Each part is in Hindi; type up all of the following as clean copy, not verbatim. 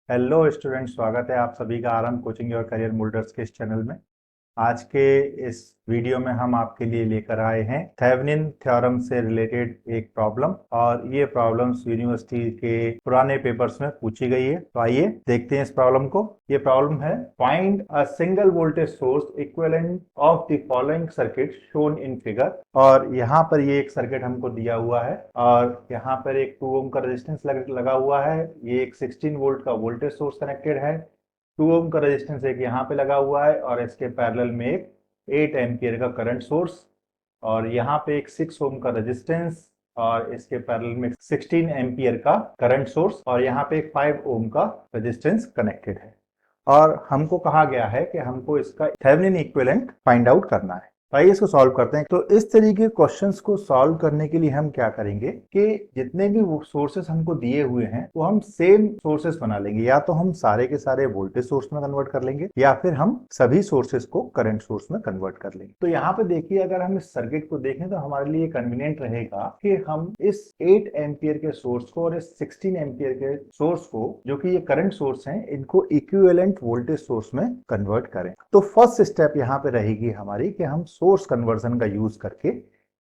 हेलो स्टूडेंट, स्वागत है आप सभी का RM coaching your career moulders के इस चैनल में। आज के इस वीडियो में हम आपके लिए लेकर आए हैं थेवेनिन थ्योरम से रिलेटेड एक प्रॉब्लम, और ये प्रॉब्लम्स यूनिवर्सिटी के पुराने पेपर्स में पूछी गई है। तो आइए देखते हैं इस प्रॉब्लम को। ये प्रॉब्लम है, find a single voltage source equivalent of the following circuit shown in figure. और यहाँ पर ये एक सर्किट हमको दिया हुआ है और यहाँ पर एक 2 ओम का रेजिस्टेंस लगा हुआ है। ये एक 16 वोल्ट का वोल्टेज सोर्स कनेक्टेड है। 2 ओम का रेजिस्टेंस एक यहाँ पे लगा हुआ है और इसके पैरेलल में एक 8 एम्पियर का करंट सोर्स, और यहाँ पे एक 6 ओम का रेजिस्टेंस और इसके पैरेलल में 16 एम्पियर का करंट सोर्स, और यहाँ पे एक 5 ओम का रेजिस्टेंस कनेक्टेड है। और हमको कहा गया है कि हमको इसका थेवेनिन इक्विवेलेंट फाइंड आउट करना है। तो आइए इसको सॉल्व करते हैं। तो इस तरीके के क्वेश्चंस को सॉल्व करने के लिए हम क्या करेंगे कि जितने भी सोर्सेस हमको दिए हुए हैं वो हम सेम सोर्सेस बना लेंगे। या तो हम सारे के सारे वोल्टेज सोर्स में कन्वर्ट कर लेंगे या फिर हम सभी सोर्सेस को करंट सोर्स में कन्वर्ट कर लेंगे। तो यहाँ पे देखिए, अगर हम इस सर्किट को देखें तो हमारे लिए कन्वीनियंट रहेगा कि हम इस 8 एम्पियर के सोर्स को और इस 16 एम्पियर के सोर्स को, जो कि ये करंट सोर्स हैं, इनको इक्विवेलेंट वोल्टेज सोर्स में कन्वर्ट करें। तो फर्स्ट स्टेप यहाँ पे रहेगी हमारी कि हम सोर्स कन्वर्जन का यूज करके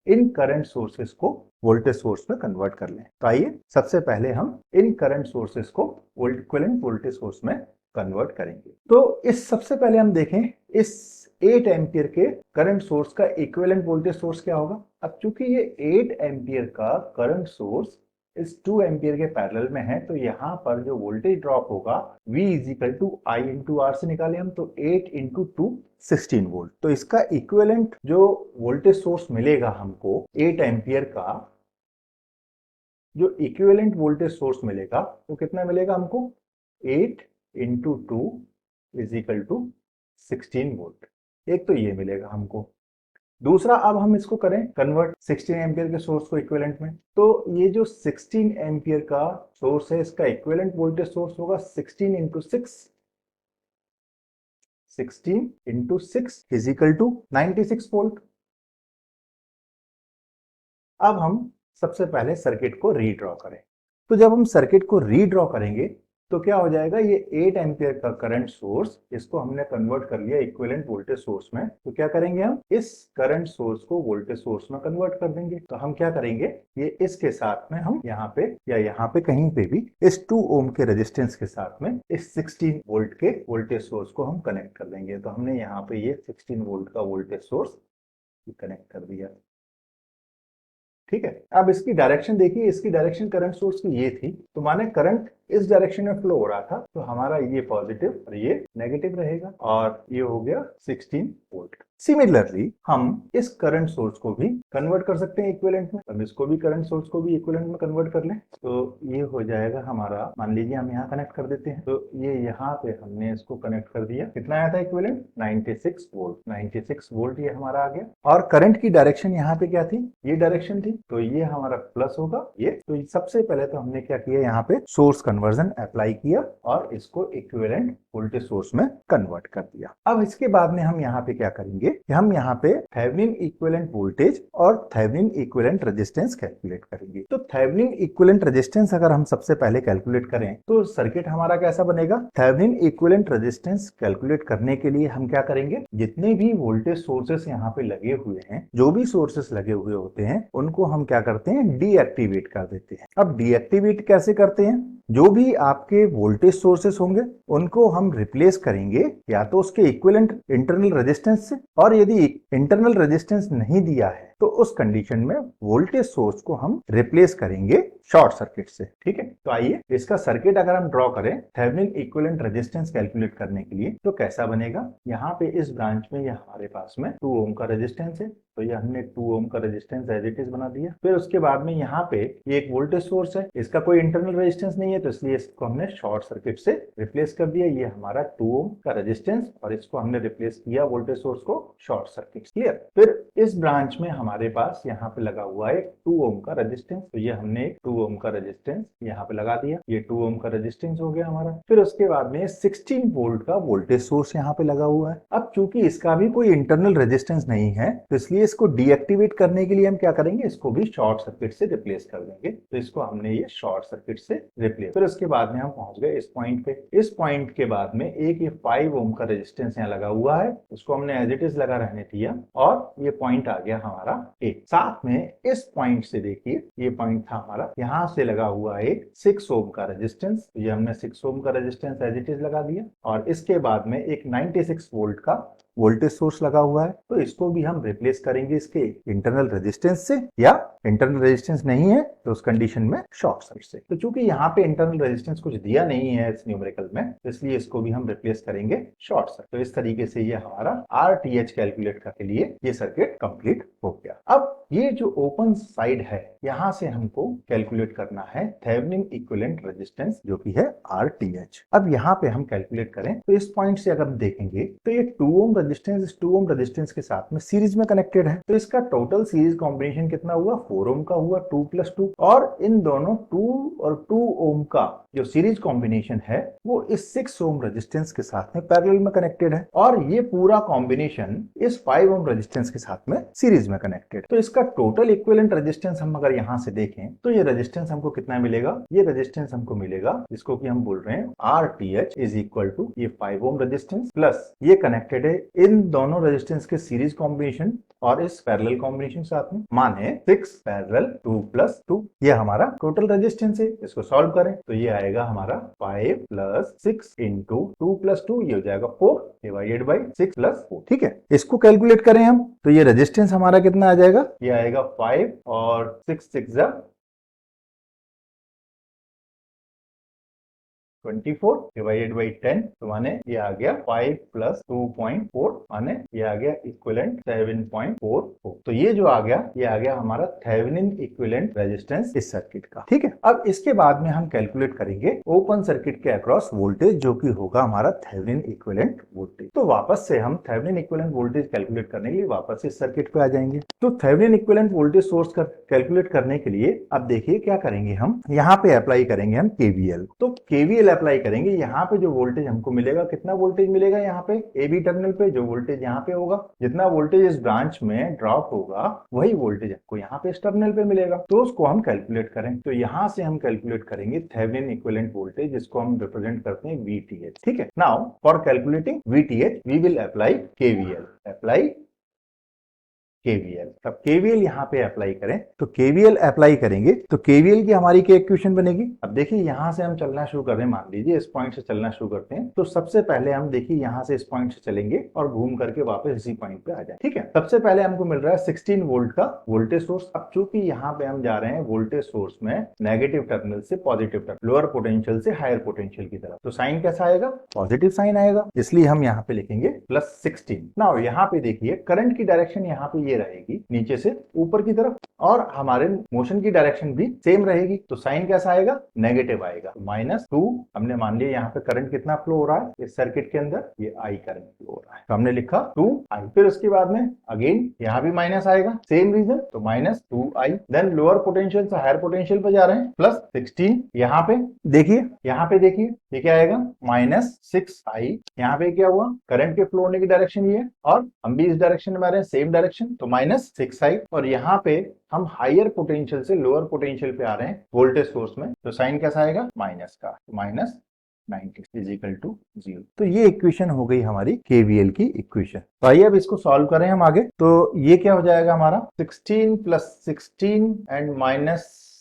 इन करंट सोर्सेस को वोल्टेज सोर्स में कन्वर्ट कर लें। तो आइए सबसे पहले हम इन करंट सोर्सेस को इक्विवेलेंट वोल्टेज सोर्स में कन्वर्ट करेंगे। तो इस सबसे पहले हम देखें इस 8 एम्पियर के करंट सोर्स का इक्विवेलेंट वोल्टेज सोर्स क्या होगा। अब चूंकि ये 8 एम्पियर का करंट सोर्स इस 2 एम्पियर के पैरेलल में है, तो यहाँ पर जो वोल्टेज ड्रॉप होगा V equal to I into R से निकाले हम, तो 8 इंटू 2 16 वोल्ट। तो इसका इक्विवेलेंट जो वोल्टेज सोर्स मिलेगा हमको 8 एम्पियर का, जो इक्विवेलेंट वोल्टेज सोर्स मिलेगा वो कितना मिलेगा हमको, 8 इंटू 2 इजिकल टू 16 वोल्ट। एक तो ये मिलेगा हमको। दूसरा, अब हम इसको करें कन्वर्ट 16 एम्पियर के सोर्स को इक्विवेलेंट में। तो ये जो 16 एम्पियर का सोर्स है, इसका इक्विवेलेंट वोल्टेज सोर्स होगा 16 into 6, 16 into 6 equal to 96 volt. अब हम सबसे पहले सर्किट को रीड्रॉ करें। तो जब हम सर्किट को रीड्रॉ करेंगे तो क्या हो जाएगा, ये 8 एम्पियर का करंट सोर्स, इसको हमने कन्वर्ट कर लिया इक्विवेलेंट वोल्टेज सोर्स में। तो क्या करेंगे, हम इस करंट सोर्स को वोल्टेज सोर्स में कन्वर्ट कर देंगे। तो हम क्या करेंगे, ये इसके साथ में हम यहाँ पे या यहाँ पे कहीं पे भी इस 2 ओम के रेजिस्टेंस के साथ में इस 16 वोल्ट के वोल्टेज सोर्स को हम कनेक्ट कर देंगे। तो हमने यहाँ पे ये 16 वोल्ट का वोल्टेज सोर्स कनेक्ट कर दिया। ठीक है, अब इसकी डायरेक्शन देखिए, इसकी डायरेक्शन करंट सोर्स की ये थी, तो माने करंट इस डायरेक्शन में फ्लो हो रहा था, तो हमारा ये पॉजिटिव और ये नेगेटिव रहेगा, और ये हो गया 16 वोल्ट। सिमिलरली हम इस करंट सोर्स को भी कन्वर्ट कर सकते हैं इक्विवेलेंट में। हम इसको भी करंट सोर्स को भी इक्विवेलेंट में कन्वर्ट कर लें, तो ये हो जाएगा हमारा, मान लीजिए हम यहाँ कनेक्ट कर देते हैं, तो ये यहाँ पे हमने इसको कनेक्ट कर दिया। कितना आया था इक्विवेलेंट, 96 वोल्ट। 96 वोल्ट ये हमारा आ गया। और करंट की डायरेक्शन यहाँ पे क्या थी, ये डायरेक्शन थी, तो ये हमारा प्लस होगा ये। तो सबसे पहले तो हमने क्या किया, यहाँ पे सोर्स कन्वर्जन अप्लाई किया और इसको इक्विवेलेंट वोल्टेज सोर्स में कन्वर्ट कर दिया। अब इसके बाद में हम यहाँ पे क्या करेंगे कि हम यहाँ पे थेवेनिन इक्विवेलेंट वोल्टेज और थेवेनिन इक्विवेलेंट रेजिस्टेंस कैलकुलेट करेंगे। तो थेवेनिन इक्विवेलेंट रेजिस्टेंस अगर हम सबसे पहले कैलकुलेट करें तो सर्किट हमारा कैसा बनेगा। थेवेनिन इक्विवेलेंट रेजिस्टेंस कैलकुलेट करने के लिए हम क्या करेंगे, जितने भी वोल्टेज सोर्सेस यहाँ पे लगे हुए हैं, जो भी सोर्सेस लगे हुए होते हैं, उनको हम क्या करते हैं, डीएक्टिवेट कर देते हैं। अब डीएक्टिवेट कैसे करते हैं, जो भी आपके वोल्टेज सोर्सेस होंगे उनको हम रिप्लेस करेंगे या तो उसके इक्विवेलेंट इंटरनल रेजिस्टेंस से, और यदि इंटरनल रेजिस्टेंस नहीं दिया है तो उस कंडीशन में वोल्टेज सोर्स को हम रिप्लेस करेंगे शॉर्ट सर्किट से। ठीक है, तो आइए इसका सर्किट अगर हम ड्रॉ करें थेवेनिन इक्विवेलेंट रेजिस्टेंस कैलकुलेट करने के लिए, तो कैसा बनेगा। यहाँ पे इस ब्रांच में ये हमारे पास में 2 ओम का रेजिस्टेंस है, तो ये हमने 2 ओम का रेजिस्टेंस एज इट इज बना दिया। फिर उसके बाद में यहाँ पे ये एक वोल्टेज सोर्स है, इसका कोई इंटरनल रेजिस्टेंस नहीं है, तो इसलिए इसको हमने शॉर्ट सर्किट से रिप्लेस कर दिया। ये हमारा 2 ओम का रेजिस्टेंस, और इसको हमने रिप्लेस किया वोल्टेज सोर्स को शॉर्ट सर्किट। क्लियर। फिर इस ब्रांच में हमारे पास यहाँ पे लगा हुआ है 2 ओम का रेजिस्टेंस। तो ये हमने एक 2 ओम का रेजिस्टेंस यहाँ पे लगा दिया, ये 2 ओम का रेजिस्टेंस हो गया हमारा। फिर उसके बाद में 16 वोल्ट का वोल्टेज सोर्स यहाँ पे लगा हुआ है। अब चूंकि इसका भी कोई इंटरनल रेजिस्टेंस नहीं है, तो इसलिए इसको डीएक्टिवेट करने के लिए हम क्या करेंगे, इसको भी शॉर्ट सर्किट से रिप्लेस कर देंगे। तो इसको हमने ये शॉर्ट सर्किट से रिप्लेस। फिर उसके बाद में हम पहुंच गए इस पॉइंट पे। इस पॉइंट के बाद में एक ये 5 ओम का रेजिस्टेंस यहाँ लगा हुआ है, उसको हमने एज इट इज लगा रहने दिया और ये पॉइंट आ गया हमारा ए। साथ में इस पॉइंट से देखिए, ये पॉइंट था हमारा, यहाँ से लगा हुआ है 6 ओम का रेजिस्टेंस। ये हमने 6 ओम का रेजिस्टेंस एज इट इज लगा दिया और इसके बाद में एक 96 वोल्ट का वोल्टेज सोर्स लगा हुआ है। तो इसको भी हम रिप्लेस करेंगे इसके इंटरनल रेजिस्टेंस से, या इंटरनल रेजिस्टेंस नहीं है तो उस कंडीशन में शॉर्ट सर्किट से। तो चूंकि यहाँ पे इंटरनल रेजिस्टेंस कुछ दिया नहीं है इस न्यूमेरिकल में, तो इसलिए इसको भी हम रिप्लेस करेंगे शॉर्ट सर्किट। तो इस तरीके से ये हमारा RTH कैलकुलेट के लिए ये सर्किट कंप्लीट हो गया। अब ये जो ओपन साइड है, यहाँ से हमको कैलकुलेट करना है थेवेनिन इक्विवेलेंट रेजिस्टेंस, जो कि है RTH। अब यहाँ पे हम कैलकुलेट करें तो इस पॉइंट से अगर हम देखेंगे तो ये 2 ओम रेजिस्टेंस इस 2 ओम रेजिस्टेंस के साथ में सीरीज में कनेक्टेड है। तो इसका टोटल सीरीज कॉम्बिनेशन कितना हुआ, 4 ओम का हुआ, 2 + 2। और इन दोनों 2 और 2 ओम का जो सीरीज कॉम्बिनेशन है वो इस 6 ओम रेजिस्टेंस के साथ में पैरेलल में कनेक्टेड है और ये पूरा कॉम्बिनेशन इस 5 ओम रेजिस्टेंस के साथ में सीरीज में कनेक्टेड। तो इसका टोटल इक्विवेलेंट रेजिस्टेंस हम अगर यहां से देखें तो ये रेजिस्टेंस हमको कितना मिलेगा, ये रेजिस्टेंस हमको मिलेगा जिसको कि हम बोल रहे हैं RTH इज इक्वल टू ये 5 ओम रेजिस्टेंस प्लस ये कनेक्टेड है इन दोनों रेजिस्टेंस के सीरीज कॉम्बिनेशन और इस पैरेलल कॉम्बिनेशन साथ में, माने 6 पैरेलल 2 + 2। ये हमारा टोटल रेजिस्टेंस है। इसको सॉल्व करें तो ये आएगा हमारा 5 + 6 × 2 + 2, ये हो जाएगा 4 डिवाइडेड बाई 6 + 4। ठीक है, इसको कैलकुलेट करें हम तो ये रेजिस्टेंस हमारा कितना आ जाएगा, ये आएगा 5 और 6 6 24 डिवाइडेड बाई 10, तो माने ये आ गया 5 + 2.4, माने ये आ गया इक्विवेलेंट 7.44। तो ये जो आ गया, ये आ गया हमारा थेवेनिन इक्विवेलेंट रेजिस्टेंस इस सर्किट का। ठीक है, अब इसके बाद में हम कैलकुलेट करेंगे ओपन सर्किट के अक्रॉस वोल्टेज, जो कि होगा हमारा थेवेनिन इक्विवेलेंट वोल्टेज। तो वापस से हम थेवेनिन इक्विवेलेंट वोल्टेज कैलकुलेट करने के लिए वापस इस सर्किट पे आ जाएंगे। तो Thevenin equivalent voltage source calculate करने के लिए अब देखिए क्या करेंगे, हम यहाँ पे अप्लाई करेंगे हम KVL। तो KVL अप्लाई करेंगे, यहाँ पे जो वोल्टेज हमको मिलेगा, कितना वोल्टेज मिलेगा यहाँ पे AB टर्मिनल पे, जो वोल्टेज यहाँ पे होगा, जितना वोल्टेज इस ब्रांच में ड्रॉप होगा वही वोल्टेज आपको यहाँ पे इस टर्मिनल पे मिलेगा। तो उसको हम कैलकुलेट करें तो यहाँ से हम कैलकुलेट करेंगे थेवेनिन इक्विवेलेंट वोल्टेज, जिसको हम रिप्रेजेंट करते हैं VTH। ठीक है, now for calculating VTH we will apply KVL। Apply KVL। तब KVL यहाँ पे अप्लाई करें तो KVL अप्लाई करेंगे तो KVL की हमारी क्या इक्वेशन बनेगी। अब देखिए यहाँ से हम चलना शुरू कर रहे हैं, मान लीजिए इस पॉइंट से चलना शुरू करते हैं। तो सबसे पहले हम देखिए यहाँ से इस पॉइंट से चलेंगे और घूम करके वापस इसी पॉइंट पे आ जाए। ठीक है, सबसे पहले हमको मिल रहा है 16 वोल्ट का वोल्टेज सोर्स। अब चूंकि यहाँ पे हम जा रहे हैं वोल्टेज सोर्स में नेगेटिव टर्मिनल से पॉजिटिव टर्मिनल, लोअर पोटेंशियल से हायर पोटेंशियल की तरफ, तो साइन कैसा आएगा, पॉजिटिव साइन आएगा, इसलिए हम यहाँ पे लिखेंगे +16। नाउ यहाँ पे देखिए करंट की डायरेक्शन यहाँ पे ये रहेगी नीचे से ऊपर की तरफ और हमारे मोशन की डायरेक्शन भी सेम रहेगी। तो साइन कैसा आएगा, नेगेटिव आएगा, -2। हमने मान लिया यहाँ पे करंट कितना फ्लो हो रहा है इस सर्किट के अंदर, ये I करंट फ्लो हो रहा है, तो हमने लिखा 2I। फिर उसके बाद में अगेन यहाँ भी माइनस आएगा, सेम रीजन, तो -2I। देन लोअर पोटेंशियल से हायर पोटेंशियल पे जा रहे हैं, +16। यहाँ पे देखिए, ये क्या आएगा, -6I। यहाँ पे क्या हुआ, करंट के फ्लो होने की डायरेक्शन ये है और हम भी इस डायरेक्शन में आ रहे हैं, सेम डायरेक्शन, तो -6I। और यहाँ पे हम हायर पोटेंशियल से लोअर पोटेंशियल पे आ रहे हैं वोल्टेज सोर्स में, तो साइन कैसा आएगा, माइनस का, -90 = 0। तो ये इक्वेशन हो गई हमारी KVL की इक्वेशन। तो आइए अब इसको सॉल्व करें हम आगे। तो ये क्या हो जाएगा हमारा, 16 + 16 एंड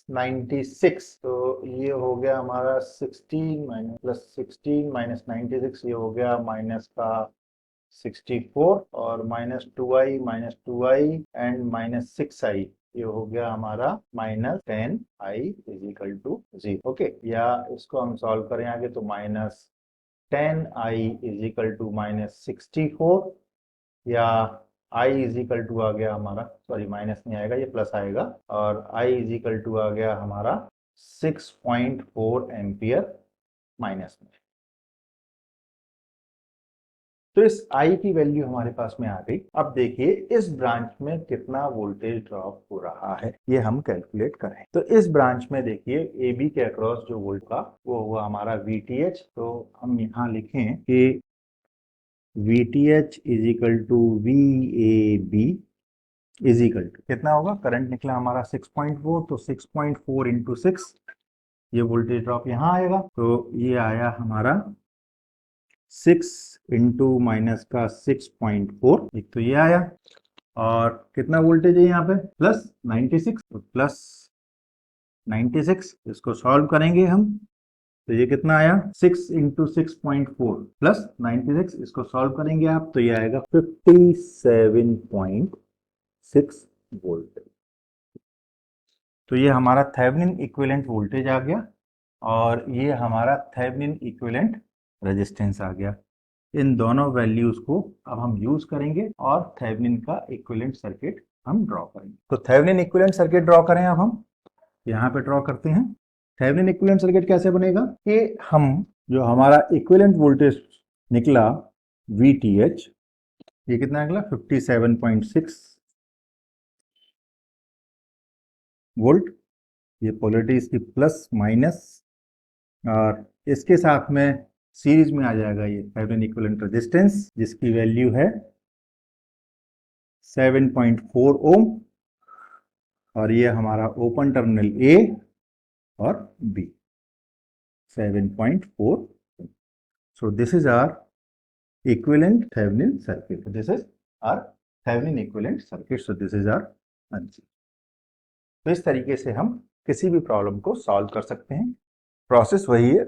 -96, तो ये हो गया हमारा 16 +16 -96, ये हो गया माइनस का 64 और -2I एंड -6I, ये हो गया हमारा -10I = 0। ओके, या इसको हम सॉल्व करें आगे तो -10I = -64, या I आ गया हमारा, सॉरी माइनस नहीं आएगा, ये प्लस आएगा, और I आ गया हमारा 6.4 एम्पियर माइनस में। तो इस I की वैल्यू हमारे पास में आ गई। अब देखिए इस ब्रांच में कितना वोल्टेज ड्रॉप हो रहा है ये हम कैलकुलेट करें। तो इस ब्रांच में देखिए AB के अक्रॉस जो वोल्ट का वो हुआ हमारा VTH। तो हम यहाँ लिखें कि VTH is equal to VAB is equal to कितना होगा, करंट निकला हमारा 6.4, तो 6.4 इंटू 6 ये वोल्टेज ड्रॉप यहाँ आएगा। तो ये आया हमारा 6 इंटू माइनस का 6.4, एक तो ये आया। और कितना वोल्टेज है यहाँ पे, प्लस 96, तो प्लस 96 इसको सॉल्व करेंगे हम, तो ये कितना आया 6 इंटू 6.4 प्लस 96, इसको सॉल्व करेंगे आप तो ये आएगा 57.6 वोल्ट। तो ये हमारा थेवेनिन इक्विवेलेंट वोल्टेज आ गया और ये हमारा थेवेनिन इक्विवेलेंट रेजिस्टेंस आ गया। इन दोनों वैल्यूज को अब हम यूज करेंगे और थेवेनिन का इक्विवेलेंट सर्किट हम ड्रॉ करेंगे। तो थेवेनिन इक्विवेलेंट सर्किट ड्रॉ करें, अब हम यहाँ पे ड्रॉ करते हैं। थेवेनिन इक्विवेलेंट सर्किट कैसे बनेगा कि हम जो हमारा इक्विवेलेंट वोल्टेज निकला VTH, ये कितना निकला 57.6 वोल्ट। ये पोलरिटी इसकी प्लस माइनस, और इसके साथ में सीरीज में आ जाएगा ये थेवेनिन इक्विवेलेंट रेजिस्टेंस जिसकी वैल्यू है 7.4 ओम, और ये हमारा ओपन टर्मिनल A और B 7.4। So this is our equivalent Thevenin circuit. This is our Thevenin equivalent circuit. So this is our answer. तो इस तरीके से हम किसी भी प्रॉब्लम को सॉल्व कर सकते हैं। प्रोसेस वही है।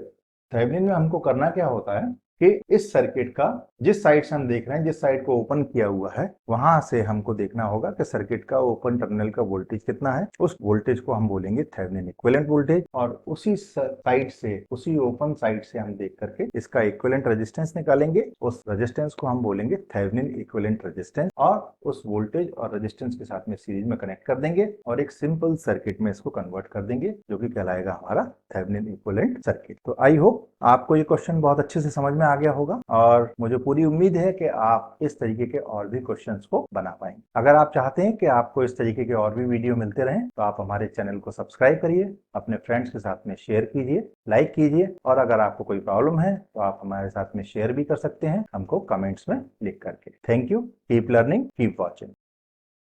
थेवेनिन में हमको करना क्या होता है कि इस सर्किट का जिस साइड से हम देख रहे हैं, जिस साइड को ओपन किया हुआ है, वहां से हमको देखना होगा कि सर्किट का ओपन टर्मिनल का वोल्टेज कितना है। उस वोल्टेज को हम बोलेंगे थेवेनिन इक्विवेलेंट वोल्टेज, और उसी साइड से, उसी ओपन साइड से हम देख करके इसका इक्विवेलेंट रेजिस्टेंस निकालेंगे। उस रेजिस्टेंस को हम बोलेंगे थेवेनिन इक्विवेलेंट रेजिस्टेंस, और उस वोल्टेज और रेजिस्टेंस के साथ में सीरीज में कनेक्ट कर देंगे और एक सिंपल सर्किट में इसको कन्वर्ट कर देंगे जो कि कहलाएगा हमारा थेवेनिन इक्विवेलेंट सर्किट। तो आई होप आपको ये क्वेश्चन बहुत अच्छे से समझ में आ गया होगा और मुझे पूरी उम्मीद है कि आप इस तरीके के और भी क्वेश्चंस को बना पाएंगे। अगर आप चाहते हैं कि आपको इस तरीके के और भी वीडियो मिलते रहें तो आप हमारे चैनल को सब्सक्राइब करिए, अपने फ्रेंड्स के साथ में शेयर कीजिए, लाइक कीजिए, और अगर आपको कोई प्रॉब्लम है तो आप हमारे साथ में शेयर भी कर सकते हैं हमको कमेंट्स में लिख करके। Thank you, keep learning, keep watching.